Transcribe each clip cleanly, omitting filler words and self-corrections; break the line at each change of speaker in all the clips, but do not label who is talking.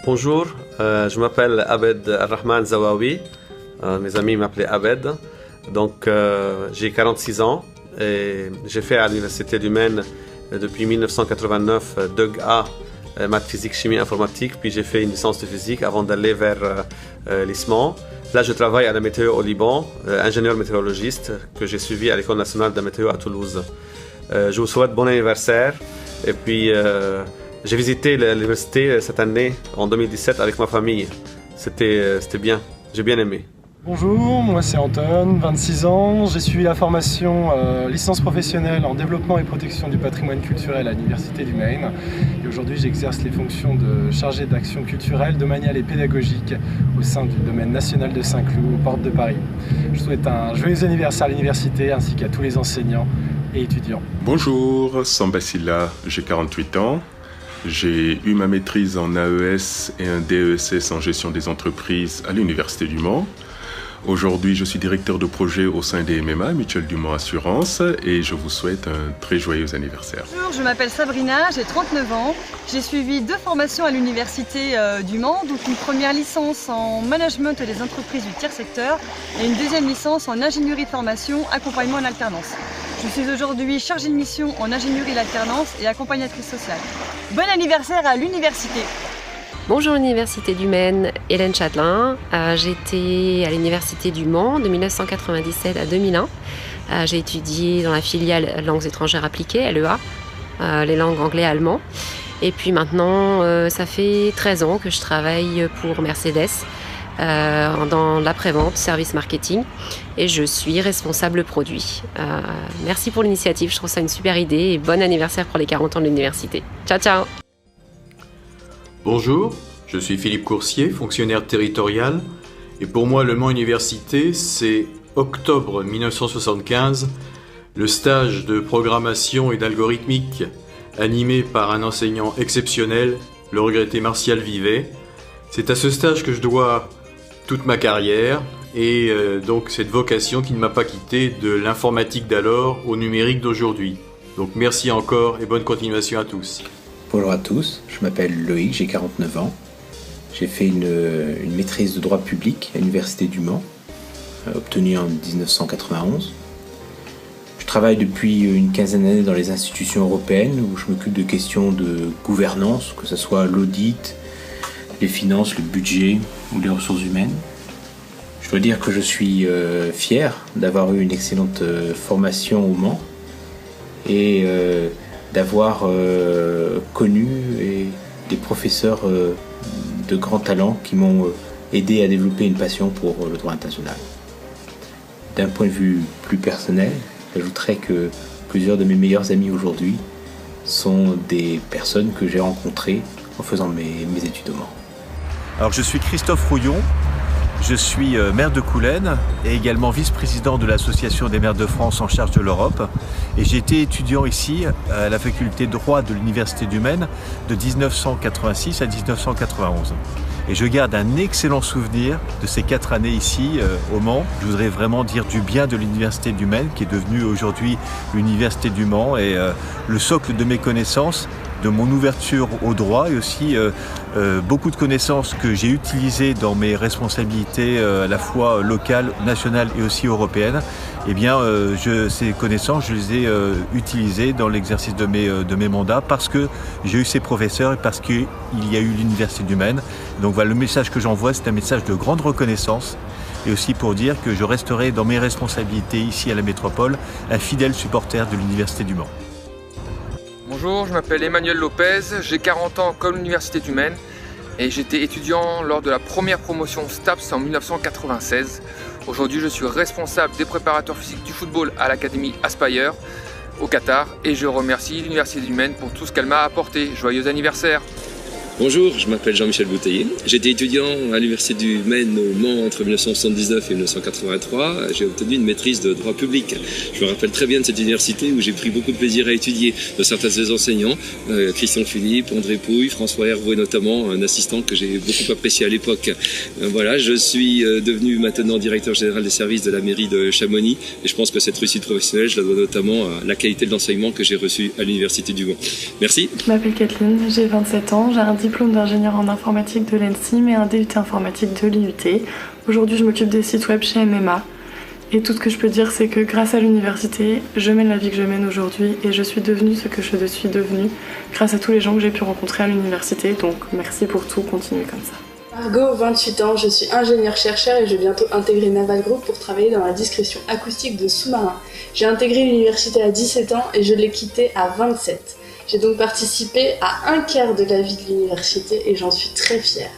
Bonjour, je m'appelle Abed Al-Rahman Zawawi. Mes amis m'appelaient Abed. Donc, j'ai 46 ans et j'ai fait à l'Université du Maine depuis 1989 2A, maths, physique, chimie, informatique. Puis j'ai fait une licence de physique avant d'aller vers l'ISMAN. Là, je travaille à la météo au Liban, ingénieur météorologiste que j'ai suivi à l'École nationale de la météo à Toulouse. Je vous souhaite bon anniversaire. Et puis, j'ai visité l'université cette année, en 2017, avec ma famille. C'était bien, j'ai bien aimé.
Bonjour, moi c'est Anton, 26 ans. J'ai suivi la formation licence professionnelle en développement et protection du patrimoine culturel à l'Université du Maine. Et aujourd'hui, j'exerce les fonctions de chargé d'action culturelle, domaniale et pédagogique au sein du domaine national de Saint-Cloud, aux portes de Paris. Je souhaite un joyeux anniversaire à l'université ainsi qu'à tous les enseignants et étudiants.
Bonjour, Samba Silla, j'ai 48 ans. J'ai eu ma maîtrise en AES et un DESS en gestion des entreprises à l'Université du Mans. Aujourd'hui, je suis directeur de projet au sein des MMA, Mutuelle du Mans Assurance, et je vous souhaite un très joyeux anniversaire.
Bonjour, je m'appelle Sabrina, j'ai 39 ans. J'ai suivi 2 formations à l'Université du Mans, donc une première licence en management des entreprises du tiers secteur et une deuxième licence en ingénierie de formation, accompagnement en alternance. Je suis aujourd'hui chargée de mission en ingénierie d'alternance et accompagnatrice sociale. Bon anniversaire à l'université!
Bonjour l'Université du Maine, Hélène Châtelain. J'étais à l'Université du Mans de 1997 à 2001. J'ai étudié dans la filiale langues étrangères appliquées, LEA, les langues anglais et allemand. Et puis maintenant, ça fait 13 ans que je travaille pour Mercedes dans l'après-vente, service marketing, et je suis responsable produit. Merci pour l'initiative, je trouve ça une super idée et bon anniversaire pour les 40 ans de l'université. Ciao ciao!
Bonjour, je suis Philippe Coursier, fonctionnaire territorial, et pour moi le Mans Université, c'est octobre 1975, le stage de programmation et d'algorithmique animé par un enseignant exceptionnel, le regretté Martial Vivet. C'est à ce stage que je dois toute ma carrière et donc cette vocation qui ne m'a pas quitté de l'informatique d'alors au numérique d'aujourd'hui. Donc merci encore et bonne continuation à tous.
Bonjour à tous, je m'appelle Loïc, j'ai 49 ans. J'ai fait une maîtrise de droit public à l'Université du Mans, obtenue en 1991. Je travaille depuis une quinzaine d'années dans les institutions européennes où je m'occupe de questions de gouvernance, que ce soit l'audit, les finances, le budget ou les ressources humaines. Je dois dire que je suis fier d'avoir eu une excellente formation au Mans et d'avoir connu des professeurs de grands talents qui m'ont aidé à développer une passion pour le droit international. D'un point de vue plus personnel, j'ajouterais que plusieurs de mes meilleurs amis aujourd'hui sont des personnes que j'ai rencontrées en faisant mes études au Mans.
Alors je suis Christophe Rouillon, je suis maire de Coulennes et également vice-président de l'Association des maires de France en charge de l'Europe. Et j'ai été étudiant ici à la faculté de droit de l'Université du Maine de 1986 à 1991. Et je garde un excellent souvenir de ces 4 années ici au Mans. Je voudrais vraiment dire du bien de l'Université du Maine qui est devenue aujourd'hui l'Université du Mans et le socle de mes connaissances, de mon ouverture au droit et aussi beaucoup de connaissances que j'ai utilisées dans mes responsabilités à la fois locales, nationales et aussi européennes. Eh bien, ces connaissances, je les ai utilisées dans l'exercice de mes mandats parce que j'ai eu ces professeurs et parce qu'il y a eu l'Université du Maine. Donc voilà, le message que j'envoie, c'est un message de grande reconnaissance et aussi pour dire que je resterai dans mes responsabilités ici à la métropole un fidèle supporter de l'Université du Mans.
Bonjour, je m'appelle Emmanuel Lopez, j'ai 40 ans comme l'Université du Maine et j'étais étudiant lors de la première promotion STAPS en 1996. Aujourd'hui, je suis responsable des préparateurs physiques du football à l'Académie Aspire au Qatar et je remercie l'Université du Maine pour tout ce qu'elle m'a apporté. Joyeux anniversaire!
Bonjour, je m'appelle Jean-Michel Bouteiller. J'étais étudiant à l'Université du Maine au Mans entre 1979 et 1983. J'ai obtenu une maîtrise de droit public. Je me rappelle très bien de cette université où j'ai pris beaucoup de plaisir à étudier de certains de ses enseignants, Christian Philippe, André Pouille, François Hervaux notamment, un assistant que j'ai beaucoup apprécié à l'époque. Voilà, je suis devenu maintenant directeur général des services de la mairie de Chamonix et je pense que cette réussite professionnelle, je la dois notamment à la qualité de l'enseignement que j'ai reçu à l'Université du Mans. Merci.
Je m'appelle Kathleen, j'ai 27 ans, j'ai un diplôme diplôme d'ingénieur en informatique de l'ENSIM et un DUT informatique de l'IUT. Aujourd'hui, je m'occupe des sites web chez MMA. Et tout ce que je peux dire, c'est que grâce à l'université, je mène la vie que je mène aujourd'hui et je suis devenue ce que je suis devenue grâce à tous les gens que j'ai pu rencontrer à l'université. Donc merci pour tout, continuez comme ça.
Margot, 28 ans, je suis ingénieure-chercheur et je vais bientôt intégrer Naval Group pour travailler dans la discrétion acoustique de sous-marins. J'ai intégré l'université à 17 ans et je l'ai quittée à 27. J'ai donc participé à un quart de la vie de l'université et j'en suis très fière.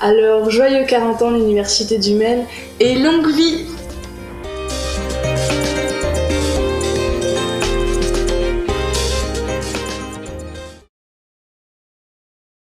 Alors, joyeux 40 ans l'université du Maine et longue vie!